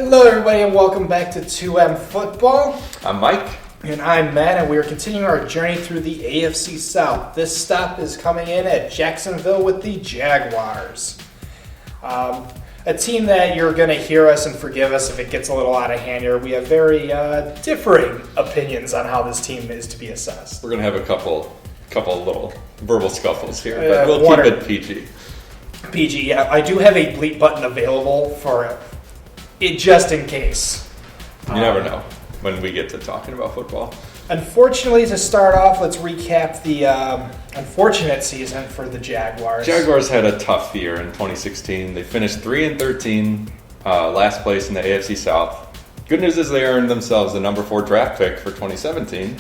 Hello, everybody, and welcome back to 2M Football. I'm Mike. And I'm Matt, and we are continuing our journey through the AFC South. This stop is coming in at Jacksonville with the Jaguars. A team that you're going to hear us and forgive us if it gets a little out of hand here. We have very differing opinions on how this team is to be assessed. We're going to have a couple little verbal scuffles here, but we'll keep it PG. PG, yeah. I do have a bleep button available for it just in case. You never know when we get to talking about football. Unfortunately, to start off, let's recap the unfortunate season for the Jaguars. Jaguars had a tough year in 2016. They finished 3-13, last place in the AFC South. Good news is they earned themselves the number 4 draft pick for 2017.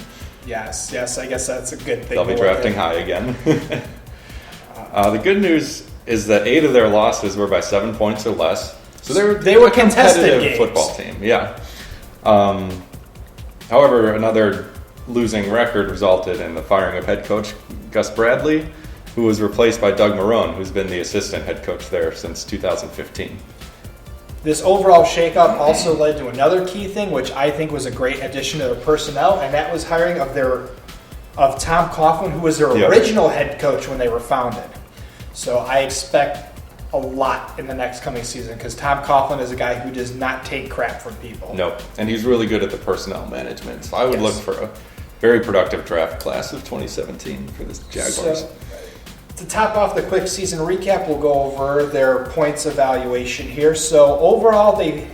Yes, I guess that's a good thing. They'll be drafting high again. The good news is that 8 of their losses were by 7 points or less. So they were a competitive football team. Yeah. However, another losing record resulted in the firing of head coach Gus Bradley, who was replaced by Doug Marrone, who's been the assistant head coach there since 2015. This overall shakeup also led to another key thing, which I think was a great addition to their personnel, and that was hiring of Tom Coughlin, who was their original head coach when they were founded. So I expect a lot in the next coming season because Tom Coughlin is a guy who does not take crap from people. Nope, and he's really good at the personnel management. So I would look for a very productive draft class of 2017 for the Jaguars. So, to top off the quick season recap, we'll go over their points evaluation here. So overall, they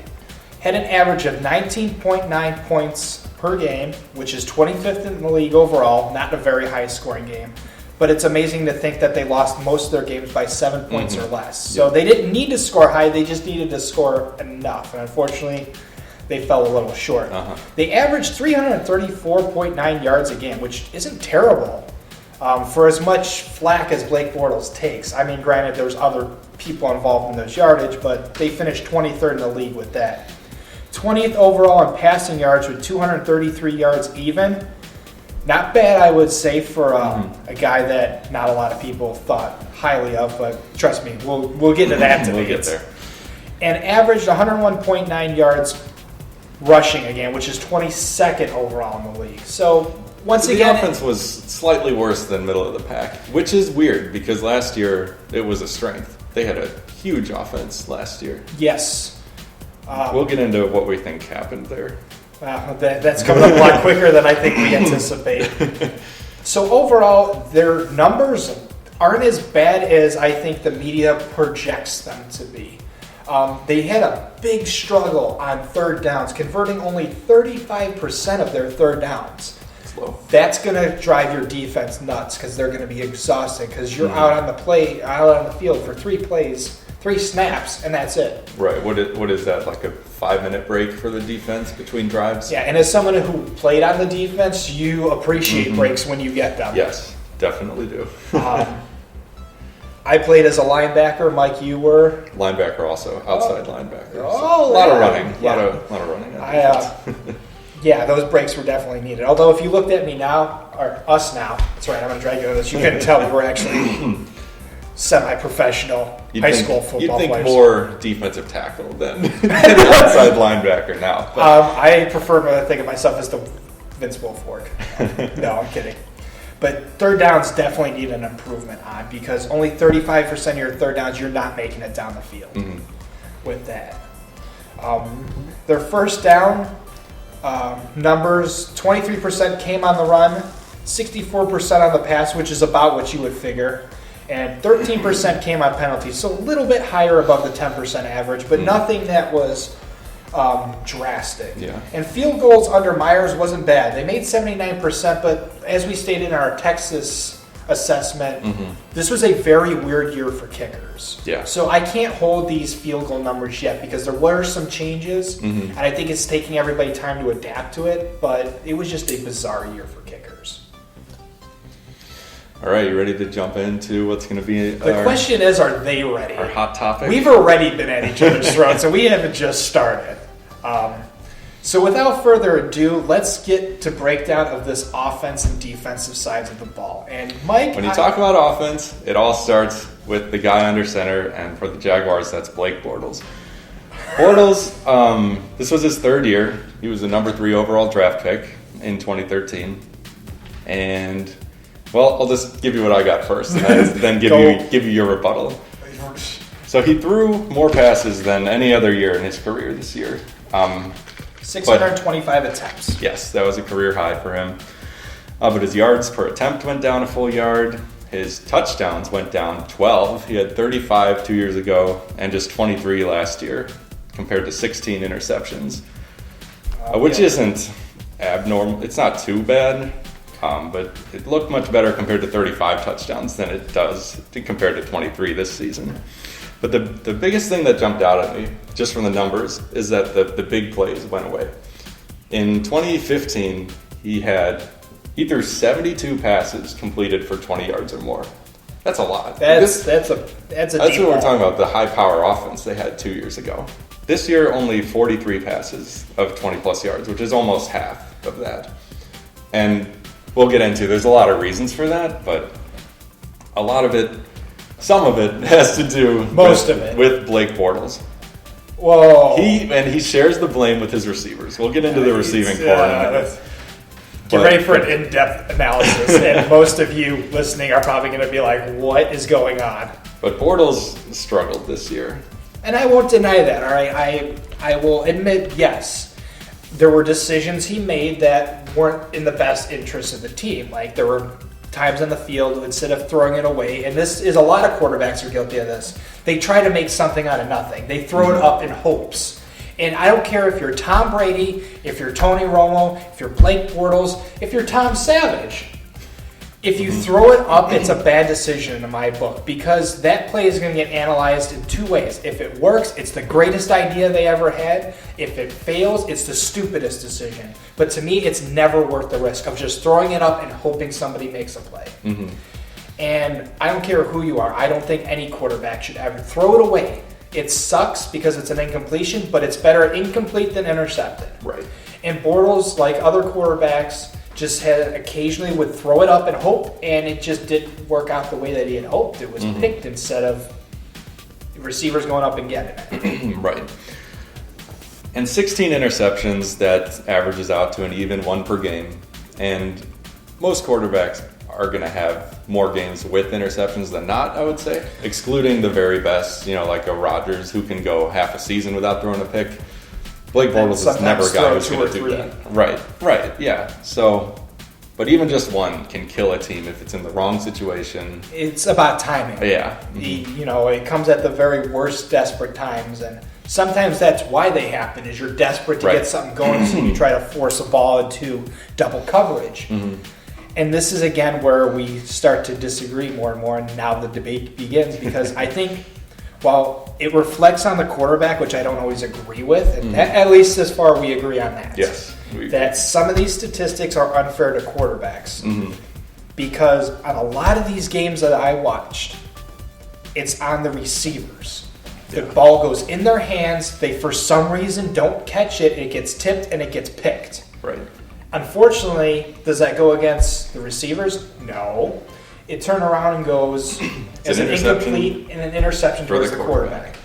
had an average of 19.9 points per game, which is 25th in the league overall, not a very high scoring game. But it's amazing to think that they lost most of their games by 7 points or less. So they didn't need to score high, they just needed to score enough. And unfortunately, they fell a little short. They averaged 334.9 yards a game, which isn't terrible for as much flack as Blake Bortles takes. I mean, granted, there's other people involved in those yardage, but they finished 23rd in the league with that. 20th overall in passing yards with 233 yards even. Not bad, I would say, for a guy that not a lot of people thought highly of, but trust me, we'll get to that today. We'll get there. And averaged 101.9 yards rushing again, which is 22nd overall in the league. So once again, the offense was slightly worse than middle of the pack, which is weird because last year it was a strength. They had a huge offense last year. Yes. We'll get into what we think happened there. That's coming up a lot quicker than I think we anticipate. So overall, their numbers aren't as bad as I think the media projects them to be. They had a big struggle on third downs, converting only 35% of their third downs. That's going to drive your defense nuts because they're going to be exhausted because you're out on the field for 3 snaps, and that's it. Right. What is that, like a 5-minute break for the defense between drives? Yeah, and as someone who played on the defense, you appreciate breaks when you get them. Yes, definitely do. I played as a linebacker. Mike, you were? Linebacker also, outside linebacker. Oh, a lot of running. A lot of running. Yeah, those breaks were definitely needed. Although if you looked at me now, or us now, that's right, I'm going to drag you into this, you couldn't tell we were actually semi-professional high school football players. You'd think more defensive tackle than outside linebacker now. I prefer to think of myself as the Vince Wilfork. No, I'm kidding. But third downs definitely need an improvement on because only 35% of your third downs, you're not making it down the field with that. Their first down numbers, 23% came on the run, 64% on the pass, which is about what you would figure. And 13% came on penalties, so a little bit higher above the 10% average, but nothing that was drastic. Yeah. And field goals under Myers wasn't bad. They made 79%, but as we stated in our Texas assessment, this was a very weird year for kickers. Yeah. So I can't hold these field goal numbers yet because there were some changes, and I think it's taking everybody time to adapt to it, but it was just a bizarre year for kickers. All right, you ready to jump into what's going to be the question is, are they ready? Our hot topic? We've already been at each other's throats, so we haven't just started. So without further ado, let's get to breakdown of this offense and defensive sides of the ball. And Mike, when you talk about offense, it all starts with the guy under center, and for the Jaguars, that's Blake Bortles. Bortles, this was his third year. He was the number 3 overall draft pick in 2013. And, well, I'll just give you what I got first, and then give you your rebuttal. So he threw more passes than any other year in his career this year. 625 attempts. Yes, that was a career high for him. But his yards per attempt went down a full yard. His touchdowns went down 12. He had 35 2 years ago and just 23 last year, compared to 16 interceptions, which isn't abnormal. It's not too bad, but it looked much better compared to 35 touchdowns than it does compared to 23 this season. But the biggest thing that jumped out at me, just from the numbers, is that the big plays went away. In 2015, he threw 72 passes completed for 20 yards or more. That's a lot. That's what we're talking about, the high-power offense they had 2 years ago. This year, only 43 passes of 20-plus yards, which is almost half of that. And we'll get into, there's a lot of reasons for that, but some of it has to do with Blake Bortles. Whoa. He shares the blame with his receivers. We'll get into the receiving core in a minute. Get ready for an in-depth analysis, and most of you listening are probably going to be like, what is going on? But Bortles struggled this year. And I won't deny that, all right? I will admit, yes, there were decisions he made that weren't in the best interest of the team. Like, there were times on the field instead of throwing it away, and this is a lot of quarterbacks are guilty of this. They try to make something out of nothing. They throw it up in hopes. And I don't care if you're Tom Brady, if you're Tony Romo, if you're Blake Bortles, if you're Tom Savage. If you throw it up, it's a bad decision in my book, because that play is going to get analyzed in 2 ways. If it works, it's the greatest idea they ever had. If it fails, it's the stupidest decision. But to me, it's never worth the risk of just throwing it up and hoping somebody makes a play. Mm-hmm. And I don't care who you are. I don't think any quarterback should ever throw it away. It sucks because it's an incompletion, but it's better incomplete than intercepted. Right. And Bortles, like other quarterbacks, just occasionally would throw it up and hope, and it just didn't work out the way that he had hoped. It was picked instead of receivers going up and getting it. Right. And 16 interceptions, that averages out to an even 1 per game. And most quarterbacks are going to have more games with interceptions than not, I would say, excluding the very best, like a Rodgers who can go half a season without throwing a pick. Blake Bortles is never a guy who's going to do that. Right, yeah. So, but even just one can kill a team if it's in the wrong situation. It's about timing. Yeah. It comes at the very worst desperate times, and sometimes that's why they happen, is you're desperate to get something going, so you try to force a ball into double coverage. Mm-hmm. And this is, again, where we start to disagree more and more, and now the debate begins, because I think while it reflects on the quarterback, which I don't always agree with, and at least as far we agree on that. Yes. That some of these statistics are unfair to quarterbacks. Mm-hmm. Because on a lot of these games that I watched, it's on the receivers. The ball goes in their hands, they for some reason don't catch it, it gets tipped and it gets picked. Right. Unfortunately, does that go against the receivers? No. It turns around and goes as an incomplete and an interception towards the quarterback.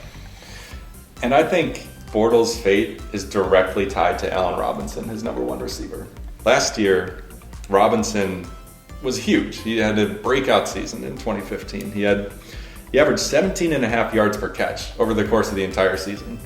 And I think Bortles' fate is directly tied to Allen Robinson, his number 1 receiver. Last year, Robinson was huge. He had a breakout season in 2015. He averaged 17.5 yards per catch over the course of the entire season.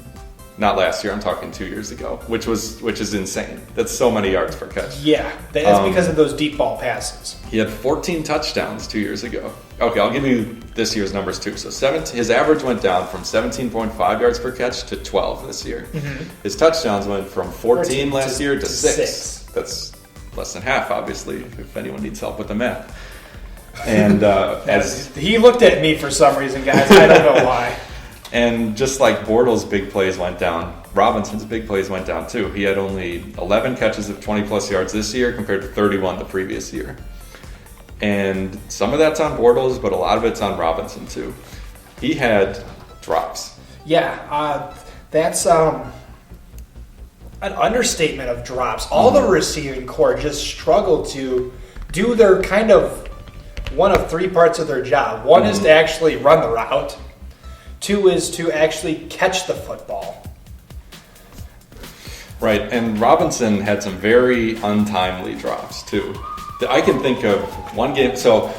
Not last year, I'm talking 2 years ago, which is insane. That's so many yards per catch. Yeah, that's because of those deep ball passes. He had 14 touchdowns 2 years ago. Okay, I'll give you this year's numbers too. So his average went down from 17.5 yards per catch to 12 this year. Mm-hmm. His touchdowns went from 14 last year to 6. That's less than half, obviously, if anyone needs help with the math. And he looked at me for some reason, guys. I don't know why. And just like Bortles' big plays went down, Robinson's big plays went down too. He had only 11 catches of 20-plus yards this year compared to 31 the previous year. And some of that's on Bortles, but a lot of it's on Robinson too. He had drops. Yeah, that's an understatement of drops. All the receiving corps just struggled to do their kind of one of 3 parts of their job. One is to actually run the route. 2 is to actually catch the football. Right, and Robinson had some very untimely drops too. I can think of one game. So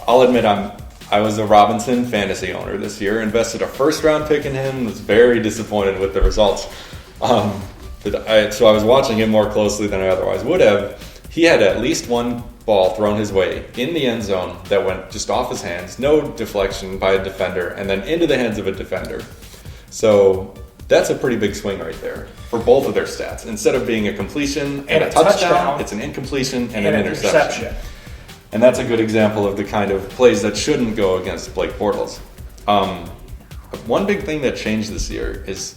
I'll admit I was a Robinson fantasy owner this year. Invested a first round pick in him. Was very disappointed with the results. So I was watching him more closely than I otherwise would have. He had at least one ball thrown his way in the end zone that went just off his hands, no deflection by a defender, and then into the hands of a defender. So that's a pretty big swing right there for both of their stats. Instead of being a completion and a touchdown, it's an incompletion and an interception. And that's a good example of the kind of plays that shouldn't go against Blake Bortles. One big thing that changed this year is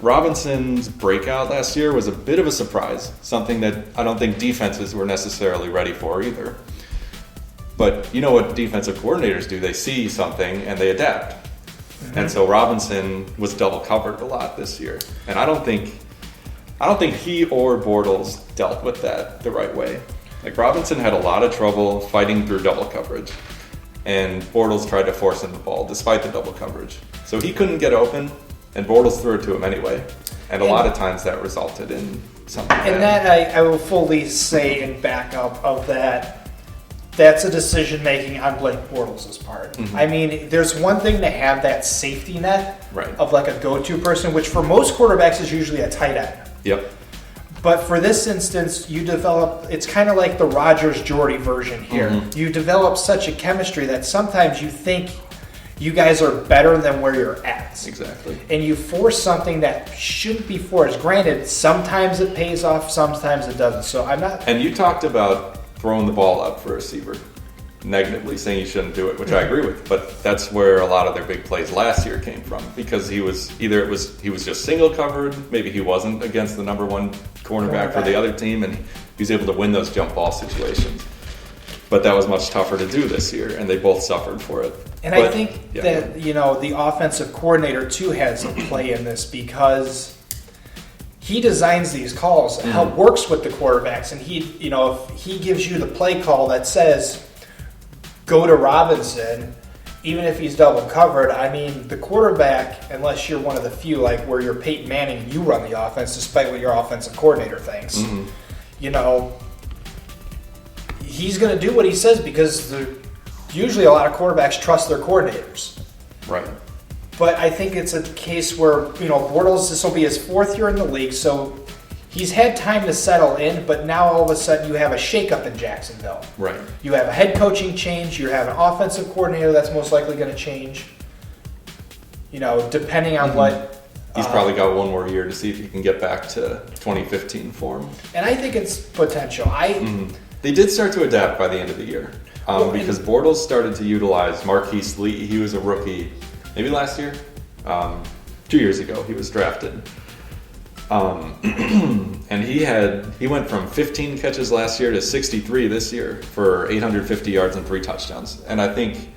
Robinson's breakout last year was a bit of a surprise, something that I don't think defenses were necessarily ready for either. But you know what defensive coordinators do? They see something and they adapt. Mm-hmm. And so Robinson was double covered a lot this year. And I don't think he or Bortles dealt with that the right way. Like Robinson had a lot of trouble fighting through double coverage. And Bortles tried to force him the ball despite the double coverage. So he couldn't get open. And Bortles threw it to him anyway. And a lot of times that resulted in something bad. And that I will fully say in backup of that, that's a decision making on Blake Bortles' part. Mm-hmm. I mean, there's one thing to have that safety net of like a go-to person, which for most quarterbacks is usually a tight end. Yep. But for this instance, you develop, it's kind of like the Rodgers-Jordy version here. Mm-hmm. You develop such a chemistry that sometimes you think you guys are better than where you're at. Exactly. And you force something that shouldn't be forced. Granted, sometimes it pays off, sometimes it doesn't. So I'm not... And you talked about throwing the ball up for a receiver negatively, saying you shouldn't do it, which I agree with. But that's where a lot of their big plays last year came from. Because he was just single covered, maybe he wasn't against the number one cornerback for the other team, and he was able to win those jump ball situations. But that was much tougher to do this year, and they both suffered for it. And I think that, the offensive coordinator, too, has a play in this because he designs these calls, mm-hmm. works with the quarterbacks, and if he gives you the play call that says, go to Robinson, even if he's double covered, I mean, the quarterback, unless you're one of the few, like where you're Peyton Manning and you run the offense, despite what your offensive coordinator thinks, mm-hmm. He's going to do what he says because usually a lot of quarterbacks trust their coordinators. Right. But I think it's a case where, Bortles, this will be his fourth year in the league, so he's had time to settle in, but now all of a sudden you have a shakeup in Jacksonville. Right. You have a head coaching change, you have an offensive coordinator that's most likely going to change, depending on mm-hmm. what... He's probably got one more year to see if he can get back to 2015 form. And I think it's potential. Mm-hmm. They did start to adapt by the end of the year because Bortles started to utilize Marquise Lee. He was a rookie maybe last year, 2 years ago. He was drafted. And he went from 15 catches last year to 63 this year for 850 yards and 3 touchdowns. And I think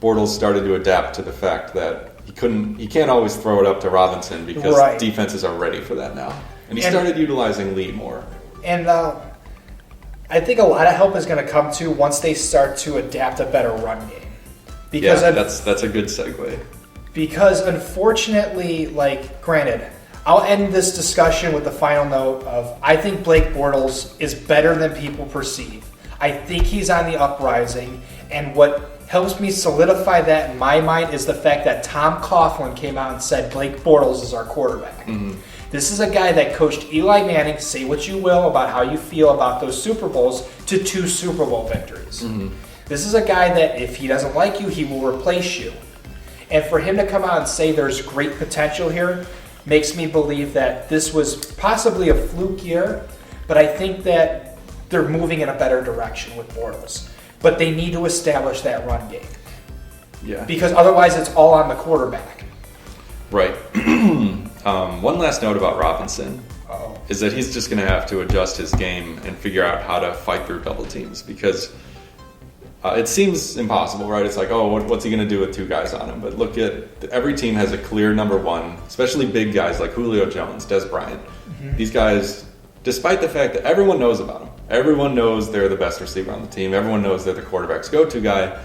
Bortles started to adapt to the fact that he can't always throw it up to Robinson because defenses are ready for that now. And he started utilizing Lee more. And I think a lot of help is going to come to once they start to adapt a better run game. Because that's a good segue. Because unfortunately, granted, I'll end this discussion with the final note of I think Blake Bortles is better than people perceive. I think he's on the uprising, and what helps me solidify that in my mind is the fact that Tom Coughlin came out and said Blake Bortles is our quarterback. Mm-hmm. This is a guy that coached Eli Manning, say what you will about how you feel about those Super Bowls, to 2 Super Bowl victories. Mm-hmm. This is a guy that if he doesn't like you, he will replace you. And for him to come out and say there's great potential here makes me believe that this was possibly a fluke year, but I think that they're moving in a better direction with Bortles. But they need to establish that run game. Yeah. Because otherwise it's all on the quarterback. Right. One last note about Robinson is that he's just going to have to adjust his game and figure out how to fight through double teams because it seems impossible, right? It's like, what's he going to do with 2 guys on him? But look at every team has a clear number one, especially big guys like Julio Jones, Des Bryant. Mm-hmm. These guys, despite the fact that everyone knows about them, everyone knows they're the best receiver on the team, everyone knows they're the quarterback's go-to guy,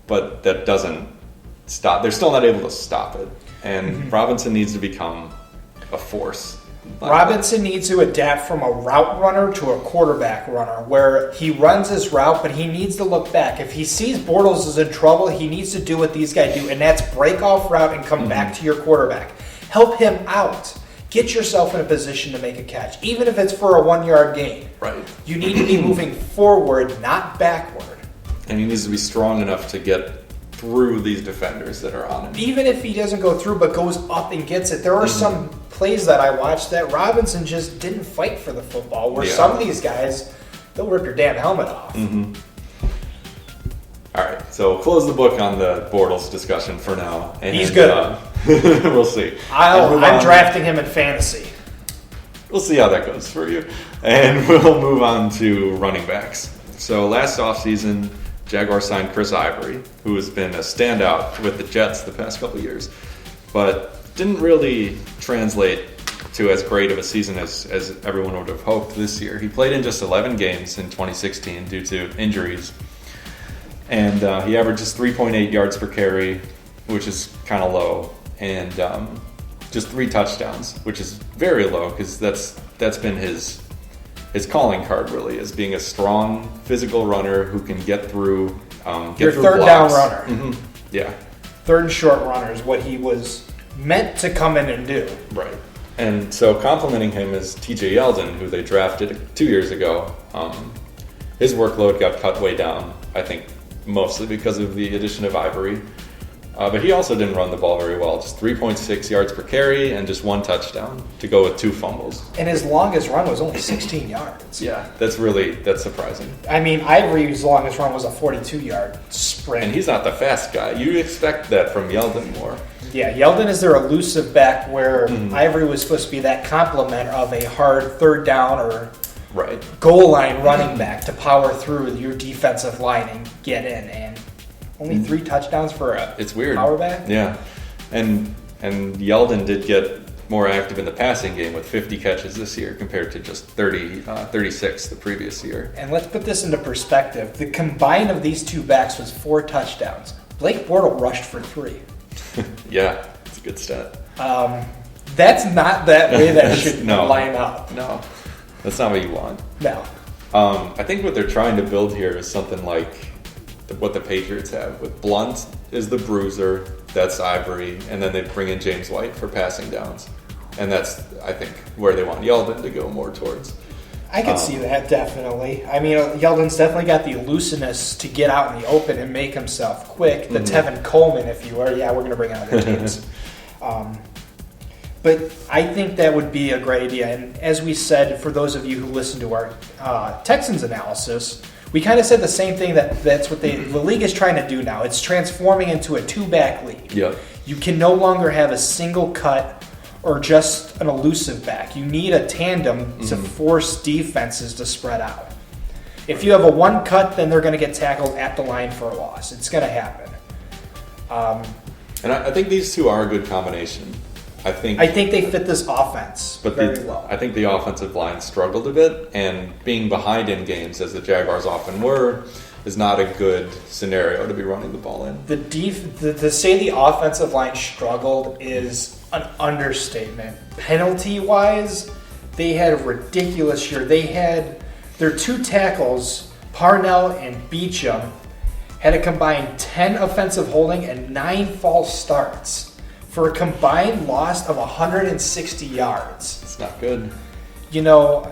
but that doesn't stop. They're still not able to stop it. And mm-hmm. Robinson needs to become a force Robinson needs to adapt from a route runner to a quarterback runner, where he runs his route, but he needs to look back. If he sees Bortles is in trouble, he needs to do what these guys do, and that's break off route and come back to your quarterback. Help him out. Get yourself in a position to make a catch, even if it's for a 1-yard gain. Right. You need to be moving forward, not backward. And he needs to be strong enough to get through these defenders that are on him. Even if he doesn't go through but goes up and gets it, there are some plays that I watched that Robinson just didn't fight for the football, where some of these guys, they'll rip your damn helmet off. All right, so close the book on the Bortles discussion for now. And, he's good. We'll see. I'm drafting him in fantasy. We'll see how that goes for you. And we'll move on to running backs. So last offseason, Jaguars signed Chris Ivory, who has been a standout with the Jets the past couple of years, but didn't really translate to as great of a season as everyone would have hoped this year. He played in just 11 games in 2016 due to injuries, and he averages 3.8 yards per carry, which is kind of low, and just 3 touchdowns, which is very low because that's been his calling card, really, is being a strong physical runner who can get through Your through third blocks. down runner. Yeah. Third and short runner is what he was meant to come in and do. Right. And so complimenting him is TJ Yeldon, who they drafted 2 years ago. His workload got cut way down, I think, mostly because of the addition of Ivory. But he also didn't run the ball very well. Just 3.6 yards per carry and just 1 touchdown to go with 2 fumbles. And his longest run was only 16 yards. Yeah, that's surprising. I mean, Ivory's longest run was a 42-yard sprint. And he's not the fast guy. You expect that from Yeldon more. Yeah, Yeldon is their elusive back, where Ivory was supposed to be that complement of a hard third down or goal line running back to power through your defensive line and get in. And only 3 touchdowns for it's weird. Power back? Yeah. And Yeldon did get more active in the passing game with 50 catches this year compared to just 36 the previous year. And let's put this into perspective. The combine of these 2 backs was 4 touchdowns. Blake Bortles rushed for 3. Yeah, it's a good stat. That's not that way that should line up. No, that's not what you want. No. I think what they're trying to build here is something like what the Patriots have, with Blunt is the bruiser, that's Ivory, and then they bring in James White for passing downs. And that's, I think, where they want Yeldon to go more towards. I could see that, definitely. I mean, Yeldon's definitely got the elusiveness to get out in the open and make himself quick. The Tevin Coleman, if you will. Yeah, we're going to bring out other teams. But I think that would be a great idea. And as we said, for those of you who listened to our Texans analysis, we kind of said the same thing, that's what the league is trying to do now. It's transforming into a 2-back league. Yep. You can no longer have a single cut or just an elusive back. You need a tandem to force defenses to spread out. If you have a 1 cut, then they're going to get tackled at the line for a loss. It's going to happen. And I think these 2 are a good combination. I think they fit this offense very well. I think the offensive line struggled a bit, and being behind in games, as the Jaguars often were, is not a good scenario to be running the ball in. To say the offensive line struggled is an understatement. Penalty-wise, they had a ridiculous year. They had their 2 tackles, Parnell and Beecham, had a combined 10 offensive holding and 9 false starts for a combined loss of 160 yards. It's not good. You know,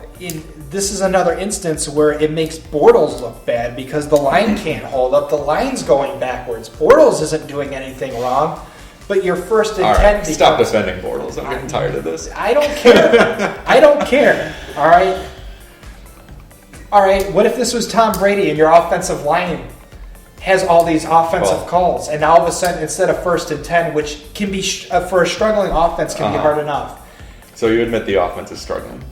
this is another instance where it makes Bortles look bad because the line can't hold up. The line's going backwards. Bortles isn't doing anything wrong, but you're first and 10. Right, stop defending Bortles. I'm getting tired of this. I don't care. I don't care. All right? All right, what if this was Tom Brady and your offensive line has all these offensive calls, and now all of a sudden, instead of 1st and 10, which can be, for a struggling offense, can be hard enough. So you admit the offense is struggling?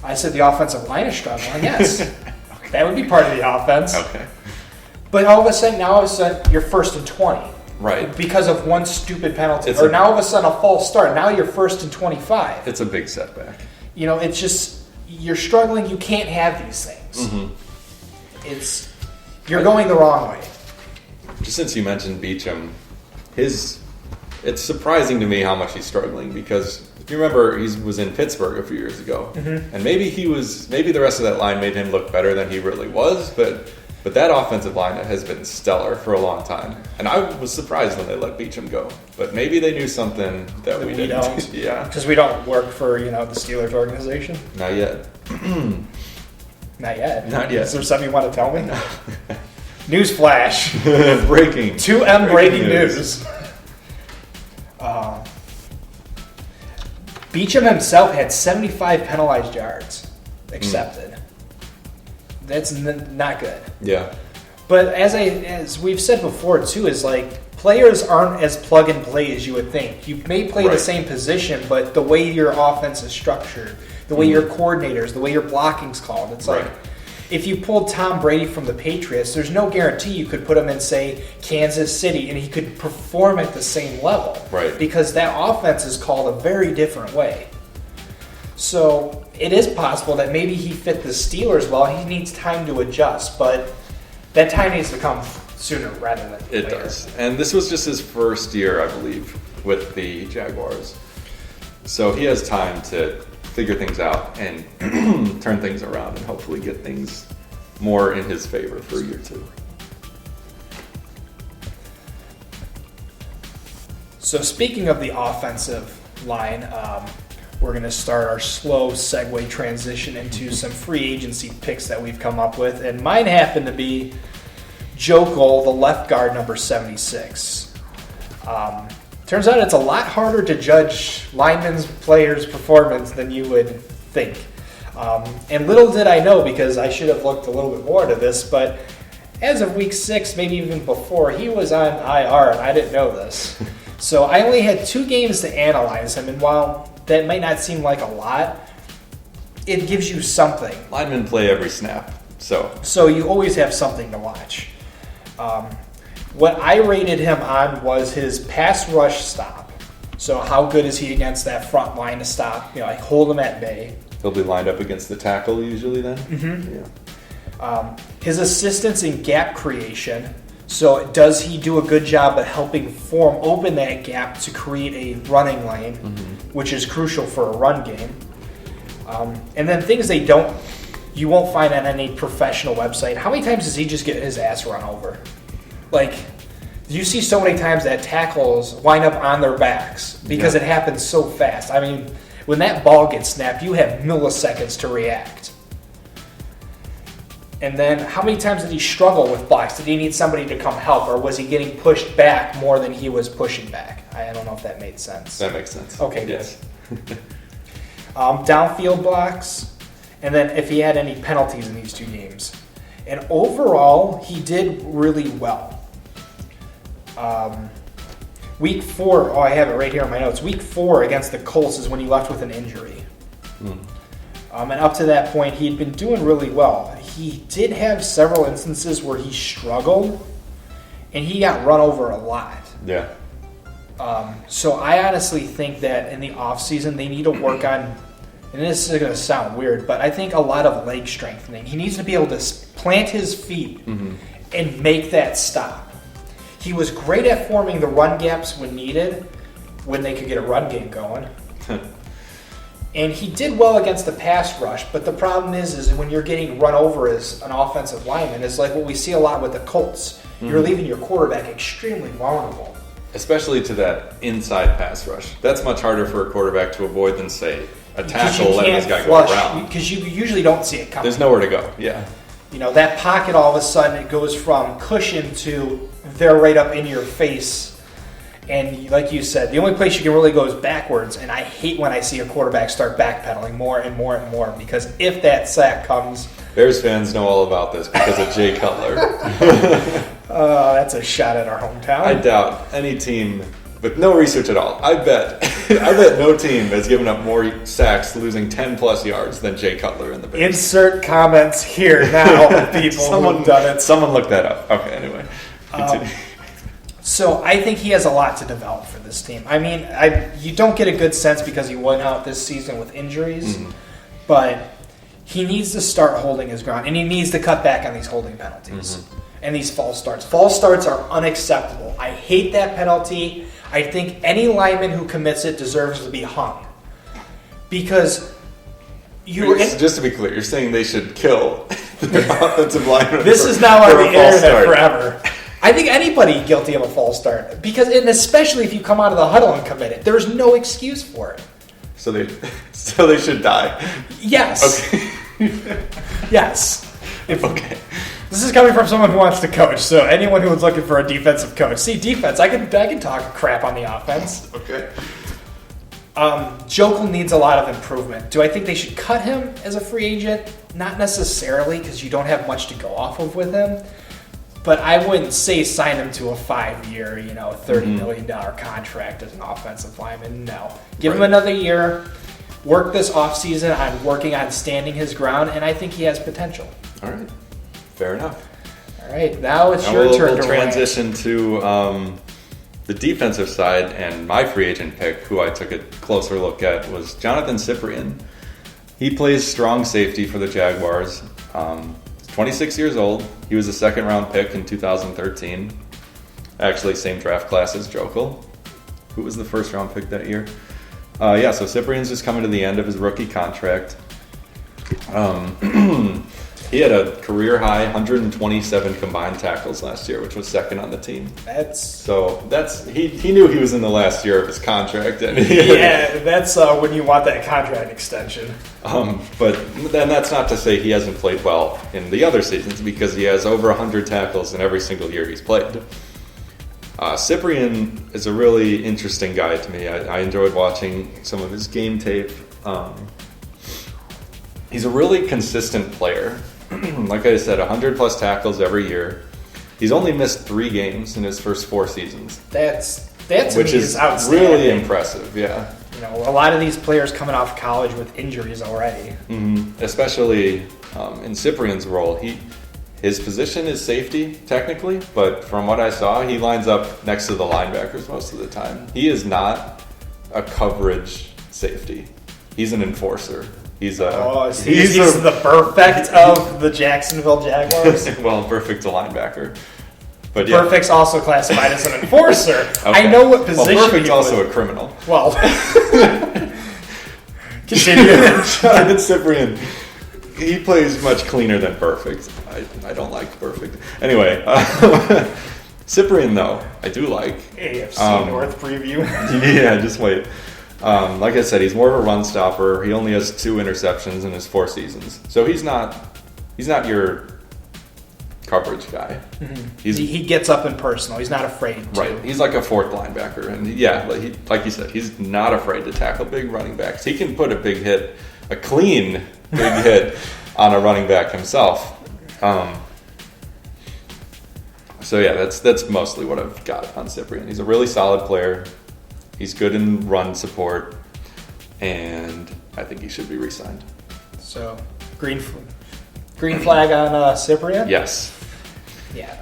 I said the offensive line is struggling, yes. Okay. That would be part of the offense. Okay. But all of a sudden, you're 1st and 20. Right. Because of 1 stupid penalty. Now all of a sudden a false start. Now you're 1st and 25. It's a big setback. You know, it's just, you're struggling. You can't have these things. You're going the wrong way. Just since you mentioned Beecham, it's surprising to me how much he's struggling, because if you remember, he was in Pittsburgh a few years ago, and maybe the rest of that line made him look better than he really was, but that offensive line has been stellar for a long time, and I was surprised when they let Beachum go. But maybe they knew something that we didn't. Don't. Yeah, because we don't work for the Steelers organization. not yet. Not yet. Not yet. Is there something you want to tell me? Newsflash. Breaking 2M breaking news. Beachum himself had 75 penalized yards accepted. That's not good. Yeah. But as we've said before too, is like players aren't as plug and play as you would think. You may play the same position, but the way your offense is structured, the way your coordinators, the way your blocking's called, it's like if you pulled Tom Brady from the Patriots, there's no guarantee you could put him in, say, Kansas City, and he could perform at the same level. Right. Because that offense is called a very different way. So it is possible that maybe he fit the Steelers well. He needs time to adjust, but that time needs to come sooner rather than later. It does. And this was just his first year, I believe, with the Jaguars. So he has time to figure things out and turn things around and hopefully get things more in his favor for year 2. So speaking of the offensive line, we're going to start our slow segue transition into some free agency picks that we've come up with. And mine happen to be Joe Cole, the left guard, number 76. Turns out it's a lot harder to judge linemen's players' performance than you would think. And little did I know, because I should have looked a little bit more into this, but as of week 6, maybe even before, he was on IR, and I didn't know this. So I only had 2 games to analyze him, and while that might not seem like a lot, it gives you something. Linemen play every snap, So you always have something to watch. What I rated him on was his pass rush stop. So how good is he against that front line to stop? Like hold him at bay. he'll be lined up against the tackle usually then. Yeah. His assistance in gap creation. So does he do a good job at helping form open that gap to create a running lane, which is crucial for a run game? And then things you won't find on any professional website. How many times does he just get his ass run over? Like, you see so many times that tackles wind up on their backs because it happens so fast. I mean, when that ball gets snapped, you have milliseconds to react. And then how many times did he struggle with blocks? Did he need somebody to come help, or was he getting pushed back more than he was pushing back? I don't know if that made sense. That makes sense. Okay, yes. Downfield blocks, and then if he had any penalties in these 2 games. And overall, he did really well. Week 4, I have it right here in my notes. Week 4 against the Colts is when he left with an injury. And up to that point, he'd been doing really well. He did have several instances where he struggled, and he got run over a lot. Yeah. So I honestly think that in the offseason, they need to work on, and this is going to sound weird, but I think a lot of leg strengthening. He needs to be able to plant his feet and make that stop. He was great at forming the run gaps when needed, when they could get a run game going. And he did well against the pass rush, but the problem is when you're getting run over as an offensive lineman, is like what we see a lot with the Colts. You're leaving your quarterback extremely vulnerable. Especially to that inside pass rush. That's much harder for a quarterback to avoid than, say, a tackle letting this guy go around. Because you usually don't see it coming. There's nowhere to go, yeah. That pocket all of a sudden, it goes from cushion to they're right up in your face. And like you said, the only place you can really go is backwards. And I hate when I see a quarterback start backpedaling more and more and more, because if that sack comes... Bears fans know all about this because of Jay Cutler. That's a shot at our hometown. I doubt any team, with no research at all, I bet no team has given up more sacks losing 10-plus yards than Jay Cutler in the Bears. Insert comments here now, people who've done it. Someone look that up. Okay, anyway. Continue. So I think he has a lot to develop for this team. I mean, you don't get a good sense because he went out this season with injuries, but he needs to start holding his ground, and he needs to cut back on these holding penalties and these false starts. False starts are unacceptable. I hate that penalty. I think any lineman who commits it deserves to be hung. because you were just to be clear, you're saying they should kill the offensive lineman. This is now on the internet forever. I think anybody guilty of a false start, because, and especially if you come out of the huddle and commit it, there's no excuse for it. So they should die. Yes. Okay. Yes. Okay. This is coming from someone who wants to coach, so anyone who is looking for a defensive coach. See, defense, I can talk crap on the offense. Okay. Jokel needs a lot of improvement. Do I think they should cut him as a free agent? Not necessarily, because you don't have much to go off of with him. But I wouldn't say sign him to a 5-year, $30 million contract as an offensive lineman. No. Give him another year. Work this offseason on working on standing his ground, and I think he has potential. All right. Fair enough. All right. Now it's your turn to transition to the defensive side, and my free agent pick, who I took a closer look at, was Jonathan Cyprien. He plays strong safety for the Jaguars. 26 years old. He was a second-round pick in 2013. Actually, same draft class as Jokel, who was the first-round pick that year. So Cyprien's just coming to the end of his rookie contract. He had a career-high 127 combined tackles last year, which was second on the team. He knew he was in the last year of his contract. And that's when you want that contract extension. But then that's not to say he hasn't played well in the other seasons, because he has over 100 tackles in every single year he's played. Cyprien is a really interesting guy to me. I enjoyed watching some of his game tape. He's a really consistent player. Like I said, 100-plus tackles every year. He's only missed 3 games in his first 4 seasons. Which is outstanding. Really impressive, yeah. A lot of these players coming off college with injuries already. Mm-hmm. Especially in Cyprien's role. His position is safety, technically, but from what I saw, he lines up next to the linebackers most of the time. He is not a coverage safety. He's an enforcer. He's the perfect of the Jacksonville Jaguars. Well, perfect a linebacker. But yeah. Perfect's also classified as an enforcer. Okay. I know what position. Well, Perfect's also a criminal. Well, continue. Jonathan Cyprien, he plays much cleaner than Perfect. I don't like Perfect. Anyway, Cyprien, though, I do like. AFC North preview. Yeah, just wait. Like I said, he's more of a run stopper. He only has 2 interceptions in his 4 seasons. So he's not your coverage guy. Mm-hmm. He gets up in personal. He's not afraid to. Right. He's like a 4th linebacker. And like you said, he's not afraid to tackle big running backs. He can put a big hit, a clean big hit on a running back himself. That's mostly what I've got on Cyprien. He's a really solid player. He's good in run support, and I think he should be re-signed. So, green flag on Cyprien? Yes. Yeah,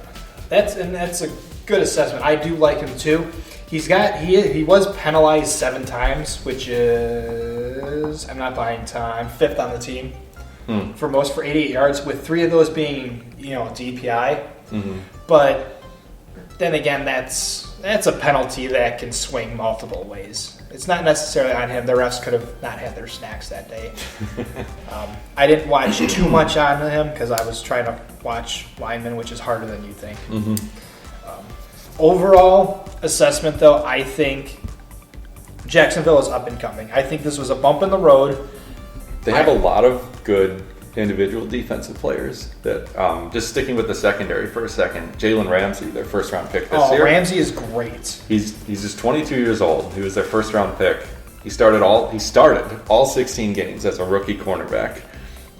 that's a good assessment. I do like him too. He was penalized 7 times, which is, I'm not buying time, 5th on the team for 88 yards, with 3 of those being DPI. Mm-hmm. But then again, that's a penalty that can swing multiple ways. It's not necessarily on him. The refs could have not had their snacks that day. I didn't watch too much on him because I was trying to watch linemen, which is harder than you think. Mm-hmm. Overall assessment, though, I think Jacksonville is up and coming. I think this was a bump in the road. They have a lot of good individual defensive players. That just sticking with the secondary for a second, Jalen Ramsey, their first-round pick this year. Ramsey is great. He's just 22 years old. He was their first-round pick. He started all 16 games as a rookie cornerback,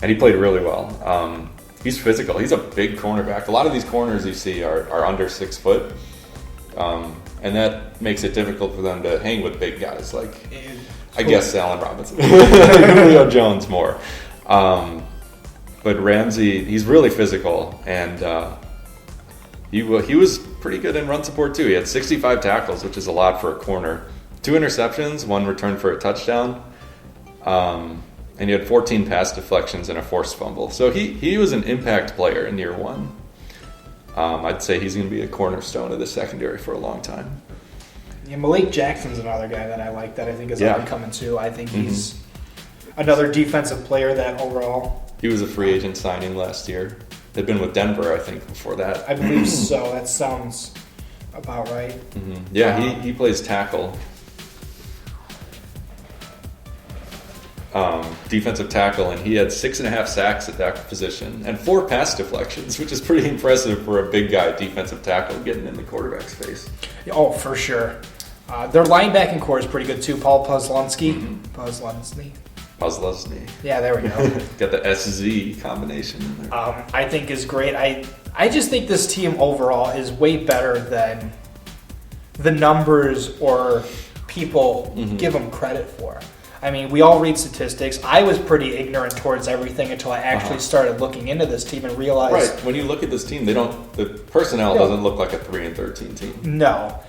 and he played really well. He's physical. He's a big cornerback. A lot of these corners you see are under 6 foot, and that makes it difficult for them to hang with big guys like, I guess, Allen Robinson, Julio Jones more. But Ramsey, he's really physical, and he was pretty good in run support too. He had 65 tackles, which is a lot for a corner. 2 interceptions, 1 return for a touchdown, and he had 14 pass deflections and a forced fumble. So he was an impact player in year 1. I'd say he's going to be a cornerstone of the secondary for a long time. Yeah, Malik Jackson's another guy that I like that I think is up and coming too. I think he's another defensive player that overall, He was a free agent signing last year. They'd been with Denver, I think, before that. I believe so. That sounds about right. Yeah, he plays tackle. Defensive tackle, and he had 6.5 sacks at that position and 4 pass deflections, which is pretty impressive for a big guy defensive tackle getting in the quarterback's face. Oh, for sure. Their linebacking core is pretty good too. Paul Posluszny. Posluszny. Yeah, there we go. Got the SZ combination in there. I think is great. I just think this team overall is way better than the numbers or people give them credit for. I mean, we all read statistics. I was pretty ignorant towards everything until I actually started looking into this team and realized. Right. When you look at this team, the personnel doesn't look like a 3-13 team. No.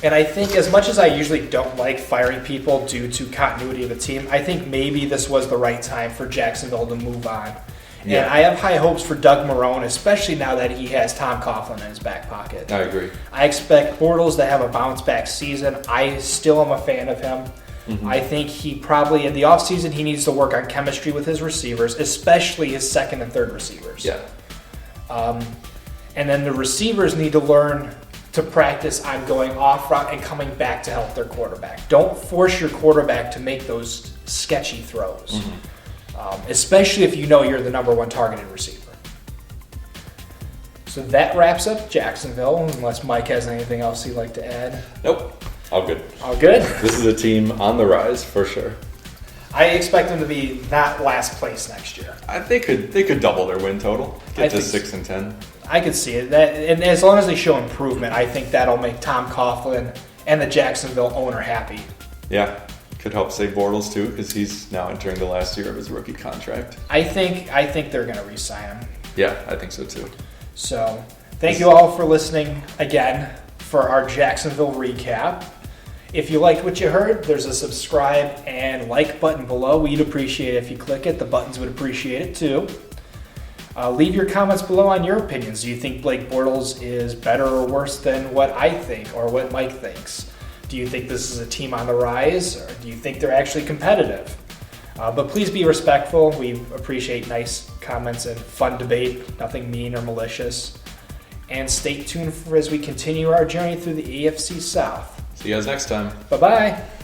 And I think as much as I usually don't like firing people due to continuity of a team, I think maybe this was the right time for Jacksonville to move on. Yeah. And I have high hopes for Doug Marrone, especially now that he has Tom Coughlin in his back pocket. I agree. I expect Bortles to have a bounce-back season. I still am a fan of him. I think he probably, in the offseason, he needs to work on chemistry with his receivers, especially his second and third receivers. Yeah. And then the receivers need to learn to practice on going off route and coming back to help their quarterback. Don't force your quarterback to make those sketchy throws, especially if you know you're the number one targeted receiver. So that wraps up Jacksonville, unless Mike has anything else he'd like to add. Nope. All good. All good? This is a team on the rise for sure. I expect them to be not last place next year. They could double their win total. Get to 6-10. I could see it. And as long as they show improvement, I think that'll make Tom Coughlin and the Jacksonville owner happy. Yeah. Could help save Bortles too, because he's now entering the last year of his rookie contract. I think they're going to re-sign him. Yeah, I think so too. So thank you all for listening again for our Jacksonville recap. If you liked what you heard, there's a subscribe and like button below. We'd appreciate it if you click it. The buttons would appreciate it too. Leave your comments below on your opinions. Do you think Blake Bortles is better or worse than what I think or what Mike thinks? Do you think this is a team on the rise, or do you think they're actually competitive? But please be respectful. We appreciate nice comments and fun debate, nothing mean or malicious. And stay tuned as we continue our journey through the AFC South. See you guys next time. Bye-bye.